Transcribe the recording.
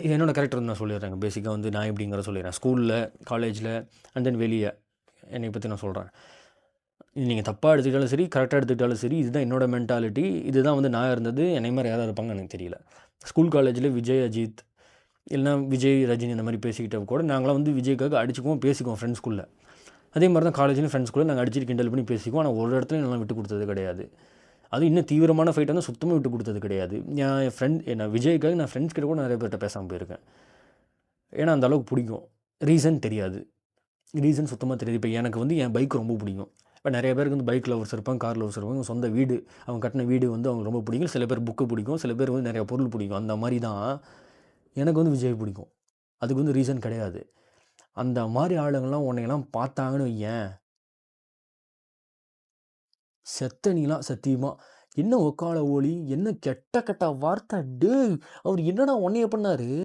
என்னோட கேரக்டர் வந்து நான் சொல்லிடுறேங்க. பேசிக்காக வந்து நான் எப்படிங்கிறத சொல்லிடுறேன். ஸ்கூலில், காலேஜில் அண்ட் தென் வெளியே என்னை பற்றி நான் சொல்கிறேன். நீங்கள் தப்பாக எடுத்துக்கிட்டாலும் சரி, கரெக்டாக எடுத்துக்கிட்டாலும் சரி, இதுதான் என்னோட மென்டாலிட்டி. இதுதான் வந்து நான் இருந்தது. என்னை மாதிரி யாராவது இருப்பாங்கன்னு எனக்கு தெரியல. ஸ்கூல், காலேஜில் விஜய், அஜித் இல்லைனா விஜய், ரஜினி இந்த மாதிரி பேசிக்கிட்ட கூட நாங்களாம் வந்து விஜய்க்காக அடிச்சுக்குவோம், பேசிக்குவோம் ஃப்ரெண்ட்ஸ்குள்ளே. அதே மாதிரி தான் காலேஜ்லேயும் ஃப்ரெண்ட்ஸ்குள்ளே நாங்கள் அடிச்சுட்டு கிண்டல் பண்ணி பேசிக்குவோம். ஆனால் ஒரு இடத்துலையும் நல்லா விட்டு கொடுத்தது கிடையாது. அதுவும் இன்னும் தீவிரமான ஃபைட் வந்து சுத்தமாக விட்டு கொடுத்தது கிடையாது. என் ஃப்ரெண்ட் விஜய்க்காக நான் ஃப்ரெண்ட்ஸ் கிட்ட கூட நிறைய பேர்கிட்ட பேசாமல் போயிருக்கேன். ஏன்னா அந்த அளவுக்கு பிடிக்கும். ரீசன் தெரியாது. ரீசன் சுத்தமாக தெரியாது. இப்போ எனக்கு வந்து என் பைக் ரொம்ப பிடிக்கும். இப்போ நிறைய பேருக்கு வந்து பைக் லவர்ஸ் இருப்பாங்க, கார் லவர்ஸ் இருப்பாங்க. சொந்த வீடு, அவங்க கட்டின வீடு வந்து அவங்க ரொம்ப பிடிக்கும். சில பேர் புக்கு பிடிக்கும், சில பேர் வந்து நிறைய பொருள் பிடிக்கும். அந்த மாதிரி தான் எனக்கு வந்து விஜய் பிடிக்கும். அதுக்கு வந்து ரீசன் கிடையாது. அந்த மாதிரி ஆளுங்கள்லாம் உன்னையெல்லாம் பார்த்தாங்கன்னு வையேன், செத்த நீலாம் சத்தியமா. என்ன ஒக்கால ஓலி, என்ன கெட்ட கெட்ட வார்த்தை. டேய் அவர் என்னடா உன்னைய பண்ணாரு?